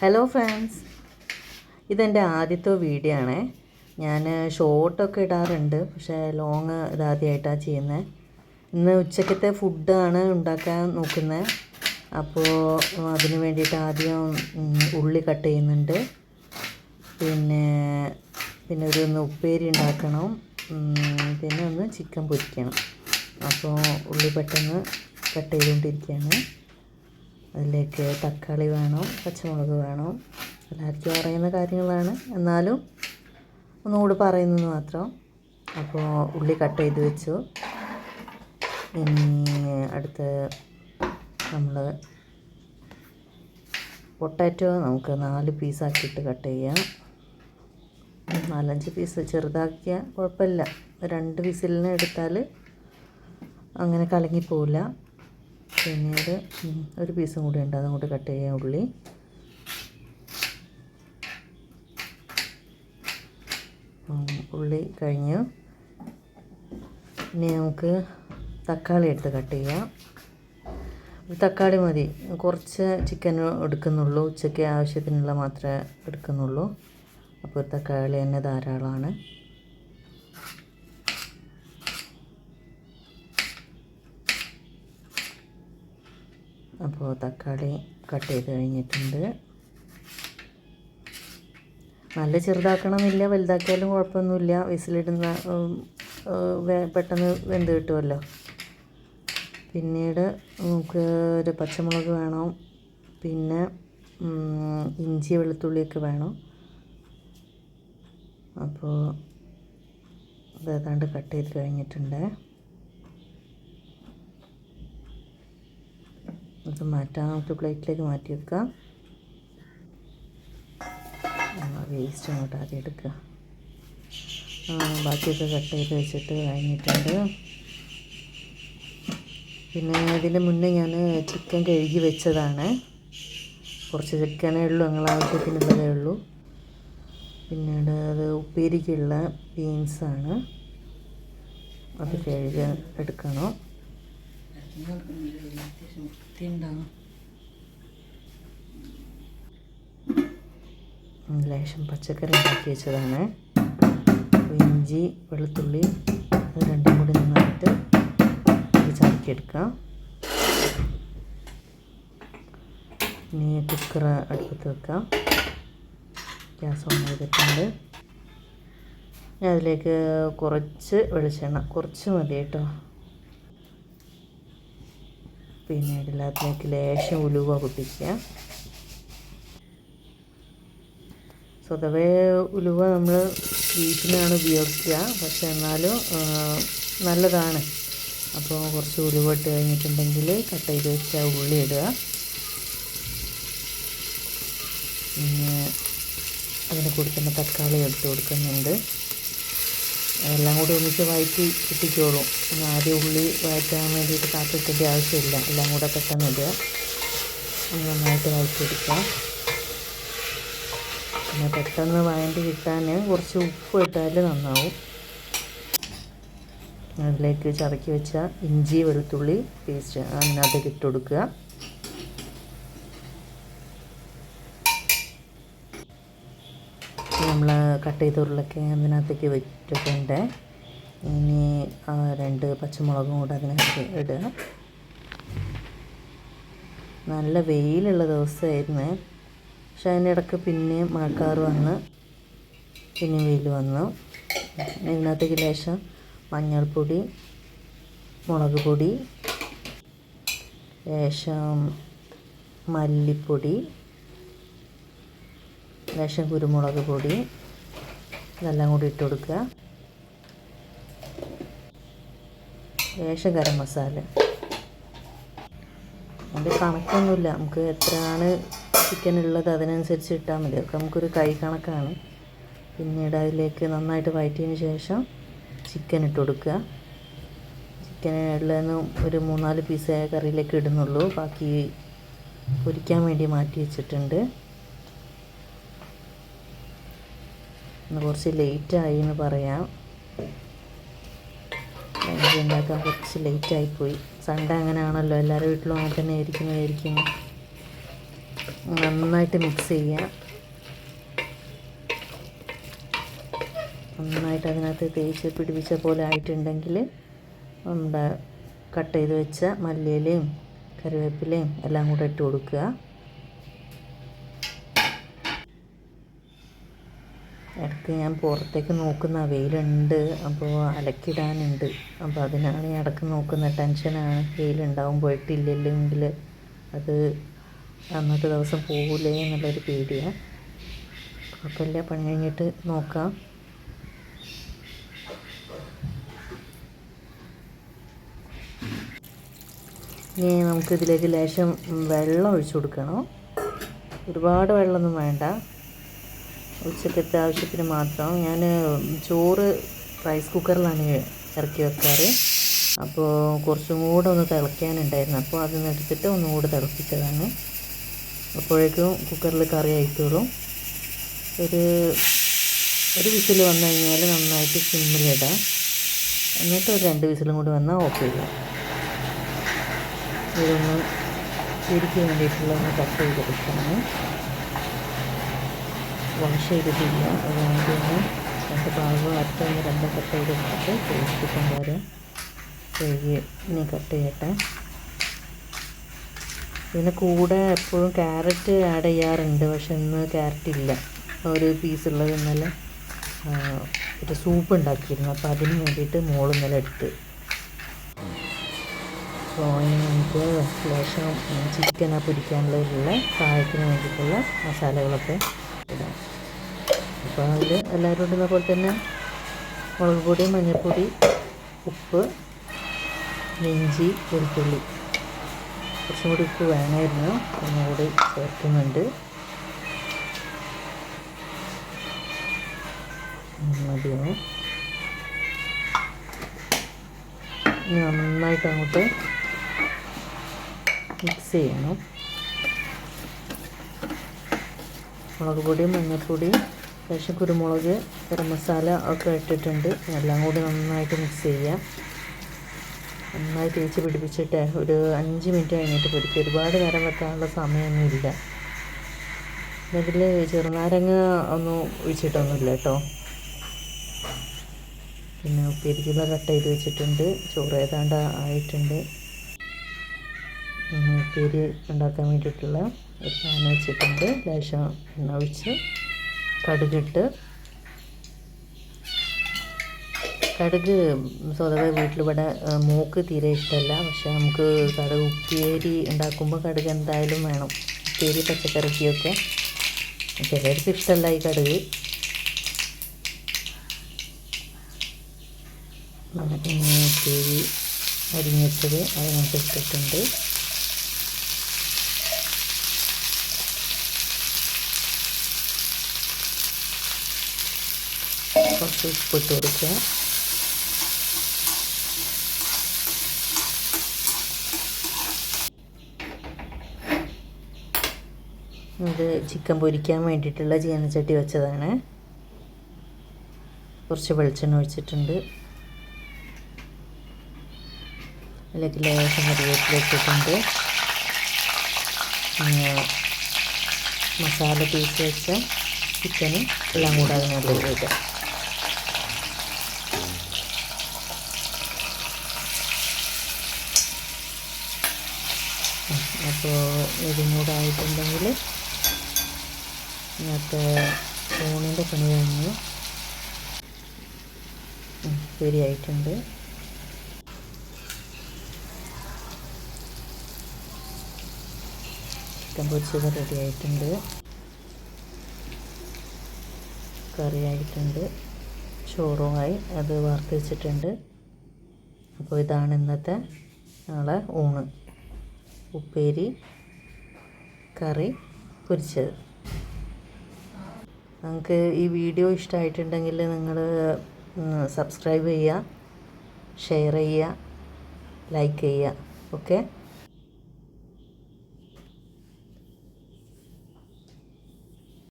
Hello friends, ഇതെൻ്റെ ആദ്യത്തെ video ആണ്. ഞാൻ ഷോർട്ടൊക്കെ ഇടാറുണ്ട്, പക്ഷേ ലോങ് ഇതാദ്യമായിട്ടാണ് ചെയ്യുന്നത്. ഇന്ന് ഉച്ചക്കത്തെ ഫുഡാണ് ഉണ്ടാക്കാൻ നോക്കുന്നത്. അപ്പോൾ അതിന് വേണ്ടിയിട്ട് ആദ്യം ഉള്ളി കട്ട് ചെയ്യുന്നുണ്ട്. പിന്നെ ഒരു ഉപ്പേരി ഉണ്ടാക്കണം. പിന്നെ ഒന്ന് ചിക്കൻ പൊരിക്കണം. അപ്പോൾ ഉള്ളി പെട്ടെന്ന് കട്ട് ചെയ്തുകൊണ്ടിരിക്കുകയാണ്. അതിലേക്ക് തക്കാളി വേണം, പച്ചമുളക് വേണം. എല്ലാവർക്കും അറിയുന്ന കാര്യങ്ങളാണ്, എന്നാലും ഒന്നുകൂടി പറയുന്നത് മാത്രം. അപ്പോൾ ഉള്ളി കട്ട് ചെയ്ത് വെച്ചു. ഇനി അടുത്ത് നമ്മൾ പൊട്ടാറ്റോ നമുക്ക് 4 പീസാക്കിയിട്ട് കട്ട് ചെയ്യാം. 4-5 പീസ് ചെറുതാക്കിയാൽ കുഴപ്പമില്ല. 2 വിസിലിന് എടുത്താൽ അങ്ങനെ കലങ്ങിപ്പോവില്ല. പിന്നീട് ഒരു പീസും കൂടി ഉണ്ട്, അതും കൂടി കട്ട് ചെയ്യാം. ഉള്ളി കഴിഞ്ഞു. ഇനി നമുക്ക് തക്കാളി എടുത്ത് കട്ട് ചെയ്യാം. തക്കാളി മതി, കുറച്ച് ചിക്കൻ എടുക്കുന്നുള്ളൂ. ഉച്ചയ്ക്ക് ആവശ്യത്തിനുള്ള മാത്രമേ എടുക്കുന്നുള്ളൂ. അപ്പോൾ ഒരു തക്കാളി തന്നെ ധാരാളമാണ്. അപ്പോൾ തക്കാളി കട്ട് ചെയ്ത് കഴിഞ്ഞിട്ടുണ്ട്. നല്ല ചെറുതാക്കണമെന്നില്ല, വലുതാക്കിയാലും കുഴപ്പമൊന്നുമില്ല. വിസിലിടുന്ന പെട്ടെന്ന് വെന്ത് കിട്ടുമല്ലോ. പിന്നീട് നമുക്ക് ഒരു പച്ചമുളക് വേണം. പിന്നെ ഇഞ്ചി വെളുത്തുള്ളിയൊക്കെ വേണം. അപ്പോൾ ഏതാണ്ട് കട്ട് ചെയ്ത് കഴിഞ്ഞിട്ടുണ്ട്. അത് മാറ്റാം, നമുക്ക് പ്ലേറ്റിലേക്ക് മാറ്റി വെക്കാം. വേസ്റ്റ് അങ്ങോട്ട് ആദ്യം എടുക്കുക. ബാക്കിയൊക്കെ കട്ട് ചെയ്ത് വെച്ചിട്ട് കഴിഞ്ഞിട്ടുണ്ട്. പിന്നെ ഇതിൻ്റെ മുന്നേ ഞാൻ ചിക്കൻ കഴുകി വെച്ചതാണ്. കുറച്ച് ചിക്കനേ ഉള്ളൂ, ഞങ്ങൾ ആവശ്യത്തിനുള്ളതേ ഉള്ളൂ. പിന്നീട് അത് ഉപ്പേരിക്കുള്ള ബീൻസാണ്, അത് കഴുകി എടുക്കണം. ലേശം പച്ചക്കറി ഉണ്ടാക്കി വെച്ചതാണ്. ഇഞ്ചി വെളുത്തുള്ളി അത് രണ്ടും കൂടി നന്നായിട്ട് ചതക്കിയെടുക്കാം. ഇനി കുക്കർ അടുപ്പത്ത് വെക്കാം. ഗ്യാസ് ഓൺ ചെയ്തിട്ടുണ്ട്. അതിലേക്ക് കുറച്ച് വെളിച്ചെണ്ണ, കുറച്ച് മതി കേട്ടോ. പിന്നെ ഇതിലേക്ക് ലേശം ഉലുവ പൊട്ടിക്കുക. സ്വതവേ ഉലുവ നമ്മൾ ബീഫിനാണ് ഉപയോഗിക്കുക, പക്ഷെ എന്നാലും നല്ലതാണ്. അപ്പോൾ കുറച്ച് ഉലുവ ഇട്ട് കഴിഞ്ഞിട്ടുണ്ടെങ്കിൽ കട്ട് ചെയ്ത് വെച്ച ഉള്ളി ഇടുക. പിന്നെ അതിന് കൂടി തന്നെ തക്കാളി എടുത്ത് കൊടുക്കുന്നുണ്ട്. എല്ലാം കൂടി ഒന്നിച്ച് വഴറ്റി കിട്ടിക്കോളും. ആദ്യം ഉള്ളി വഴറ്റാൻ വേണ്ടിയിട്ട് കാത്തിട്ടേണ്ട ആവശ്യമില്ല, എല്ലാം കൂടെ പെട്ടെന്ന് ഇടുക. നന്നായിട്ട് വഴറ്റിയെടുക്കുക. പിന്നെ പെട്ടെന്ന് വഴറ്റി കിട്ടാൻ കുറച്ച് ഉപ്പ് ഇട്ടാൽ നന്നാവും. അതിലേക്ക് ചതക്കി വെച്ച ഇഞ്ചി വെളുത്തുള്ളി പേസ്റ്റ് അതിനകത്തേക്ക് ഇട്ട് കൊടുക്കുക. നമ്മൾ കട്ട് ചെയ്ത ഉരുളക്കിഴങ്ങ് അതിനകത്തേക്ക് വെച്ചിട്ടുണ്ട്. ഇനി 2 പച്ചമുളകും കൂടെ അതിനകത്ത് ഇടുക. നല്ല വെയിലുള്ള ദിവസമായിരുന്നു, പക്ഷെ അതിനിടയ്ക്ക് പിന്നെയും മഴക്കാർ വന്ന് പിന്നെയും വെയിൽ വന്നു. ഇതിനകത്തേക്ക് ലേശം മഞ്ഞൾപ്പൊടി, മുളക് പൊടി, ലേശം മല്ലിപ്പൊടി, ലേശം കുരുമുളക് പൊടി, ഇതെല്ലാം കൂടി ഇട്ട് കൊടുക്കുക. ലേശം ഗരം മസാല. അതിൻ്റെ കണക്കൊന്നുമില്ല, നമുക്ക് എത്രയാണ് ചിക്കൻ ഉള്ളത് അതിനനുസരിച്ച് ഇട്ടാൽ മതി. ഒക്കെ നമുക്കൊരു കൈ കണക്കാണ്. പിന്നീട് അതിലേക്ക് നന്നായിട്ട് വഴറ്റിയതിന് ശേഷം ചിക്കൻ ഇട്ട് കൊടുക്കുക. ചിക്കൻ ഉള്ളതെന്ന് ഒരു 3-4 പീസ് കറിയിലേക്ക് ഇടുന്നുള്ളൂ, ബാക്കി പൊരിക്കാൻ വേണ്ടി മാറ്റി വെച്ചിട്ടുണ്ട്. ഇന്ന് കുറച്ച് ലേറ്റായി എന്ന് പറയാം. ഉണ്ടാക്കാൻ കുറച്ച് ലേറ്റായിപ്പോയി. സൺഡേ അങ്ങനെയാണല്ലോ, എല്ലാവരുടെ വീട്ടിലും അങ്ങനെ തന്നെ ആയിരിക്കും. നന്നായിട്ട് മിക്സ് ചെയ്യുക. നന്നായിട്ട് അതിനകത്ത് തേച്ച് പിടിപ്പിച്ച പോലെ ആയിട്ടുണ്ടെങ്കിൽ നമ്മുടെ കട്ട് ചെയ്ത് വെച്ച മല്ലിയിലയും കറിവേപ്പിലയും എല്ലാം കൂടെ ഇട്ട് കൊടുക്കുക. ഇടയ്ക്ക് ഞാൻ പുറത്തേക്ക് നോക്കുന്ന വെയിലുണ്ട്, അപ്പോൾ അലക്കിടാനുണ്ട്. അപ്പോൾ അതിനാണ് ഞാൻ ഇടയ്ക്ക് നോക്കുന്ന, ടെൻഷനാണ്. വെയിലുണ്ടാവും, പോയിട്ടില്ലെങ്കിൽ അത് അന്നത്തെ ദിവസം പോകില്ലേ എന്നുള്ളൊരു പേടിയാണ്. കുഴപ്പമില്ല, പണി കഴിഞ്ഞിട്ട് നോക്കാം. ഇനി നമുക്കിതിലേക്ക് ലേശം വെള്ളം ഒഴിച്ചു കൊടുക്കണം. ഒരുപാട് വെള്ളമൊന്നും വേണ്ട, ഉച്ചക്കത്തെ ആവശ്യത്തിന് മാത്രം. ഞാൻ ചോറ് റൈസ് കുക്കറിലാണ് ഇറക്കി വെക്കാറ്. അപ്പോൾ കുറച്ചും കൂടെ ഒന്ന് തിളയ്ക്കാനുണ്ടായിരുന്നു, അപ്പോൾ അതിൽ എടുത്തിട്ട് ഒന്നുകൂടെ തിളപ്പിച്ചതാണ്. അപ്പോഴേക്കും കുക്കറിൽ കറി ആയിക്കോളും. ഒരു വിസിൽ വന്നു കഴിഞ്ഞാൽ നന്നായിട്ട് സിമ്മിലിടാം. എന്നിട്ട് ഒരു 2 വിസിലും കൂടി വന്നാൽ ഓഫ് ചെയ്യാം. ഇതൊന്ന് ശരിക്ക് വേണ്ടിയിട്ടുള്ള ഒന്ന് കട്ട് ചെയ്തെടുക്കാണ്. വാഷ് ചെയ്തിട്ടില്ല, അതുകൊണ്ട് തന്നെ 2 ഭാഗവും അറ്റൊന്ന് 2 കട്ട് ചെയ്തെടുത്തിട്ട് ചിക്കൻ കറി കഴുകി ഇനി കട്ട് ചെയ്യട്ടെ. ഇതിന് കൂടെ എപ്പോഴും ക്യാരറ്റ് ആഡ് ചെയ്യാറുണ്ട്, പക്ഷെ ഇന്ന് ക്യാരറ്റ് ഇല്ല. ഒരു പീസുള്ളത് ഇന്നലെ ഒരു സൂപ്പ് ഉണ്ടാക്കിയിരുന്നു, അപ്പോൾ അതിന് വേണ്ടിയിട്ട് മോള് ഇന്നലെ എടുത്ത്. അപ്പോൾ ഇനി നമുക്ക് ലേശം ചിക്കൻ പൊരിക്കാനുള്ള സഹായത്തിന് വേണ്ടിയിട്ടുള്ള മസാലകളൊക്കെ ഇടാം. അപ്പോൾ അതിൽ എല്ലാവരും ഇടുന്ന പോലെ തന്നെ മുളക് പൊടി, മഞ്ഞൾപ്പൊടി, ഉപ്പ്, ഇഞ്ചി, വെളുത്തുള്ളി. കുറച്ചും കൂടി ഉപ്പ് വേണമായിരുന്നു, ഒന്നുകൂടി ചേർക്കുന്നുണ്ട്. മതിയാവും. നന്നായിട്ട് അങ്ങോട്ട് മിക്സ് ചെയ്യണം. മുളക് പൊടിയും മഞ്ഞൾപ്പൊടിയും ലേശം കുരുമുളക്, ഗരം മസാല ഒക്കെ ഇട്ടിട്ടുണ്ട്. എല്ലാം കൂടി നന്നായിട്ട് മിക്സ് ചെയ്യുക. നന്നായി തേച്ച് പിടിപ്പിച്ചിട്ട് ഒരു 5 മിനിറ്റ് കഴിഞ്ഞിട്ട് പൊരിക്കുക. ഒരുപാട് നേരം വെക്കാനുള്ള സമയമൊന്നുമില്ല. ഇതിൽ ചെറുനാരങ്ങ ഒന്നും ഒഴിച്ചിട്ടൊന്നുമില്ല കേട്ടോ. പിന്നെ ഉപ്പേരിക്കുള്ള കട്ട് ചെയ്ത് വെച്ചിട്ടുണ്ട്. ചോറ് ഏതാണ്ട് ആയിട്ടുണ്ട്. ഉപ്പേരി ഉണ്ടാക്കാൻ വേണ്ടിയിട്ടുള്ള ഒരു പാൻ വെച്ചിട്ടുണ്ട്. ലേശം എണ്ണ ഒഴിച്ച് കടുകിട്ട്, കടുക് സ്വതവേ വീട്ടിലിവിടെ മൂക്ക് തീരെ ഇഷ്ടമല്ല. പക്ഷെ നമുക്ക് കടുക് ഉപ്പേരി ഉണ്ടാക്കുമ്പോൾ കടുക് എന്തായാലും വേണം. ഉപ്പേരി പച്ചക്കറിക്കൊക്കെ ചിലർക്ക് ഇഷ്ടമല്ല ഈ കടുക്. ഉപ്പേരി അരിഞ്ഞ് വെച്ചത് അതിനകത്ത് ഇട്ടിട്ടുണ്ട്. കുറച്ച് ഉപ്പിട്ട് കൊടുക്കുക. ഇത് ചിക്കൻ പൊരിക്കാൻ വേണ്ടിയിട്ടുള്ള ചീനച്ചട്ടി വെച്ചതാണ്. കുറച്ച് വെളിച്ചെണ്ണ ഒഴിച്ചിട്ടുണ്ട്. അതിലേക്ക് ലേശം കറിവേപ്പില ഇട്ടിട്ടുണ്ട്. മസാല പീസ് വെച്ച ചിക്കനും എല്ലാം കൂടെ അതിനകത്ത് വയ്ക്കാം. അപ്പോൾ ഇതും കൂടെ ആയിട്ടുണ്ടെങ്കിൽ ഇന്നത്തെ ഊണിൻ്റെ പണി കഴിഞ്ഞു. ശരിയായിട്ടുണ്ട്. ചിക്കൻ പൊരിച്ചത് റെഡി ആയിട്ടുണ്ട്. കറിയായിട്ടുണ്ട്. ചോറുമായി അത് വാർത്ത് വെച്ചിട്ടുണ്ട്. അപ്പോൾ ഇതാണ് ഇന്നത്തെ ഞങ്ങളെ ഊണ്. ഉപ്പേരി, കറി, പൊരിച്ചത്. നിങ്ങൾക്ക് ഈ വീഡിയോ ഇഷ്ടമായിട്ടുണ്ടെങ്കിൽ നിങ്ങൾ സബ്സ്ക്രൈബ് ചെയ്യുക, ഷെയർ ചെയ്യുക, ലൈക്ക് ചെയ്യുക. ഓക്കെ.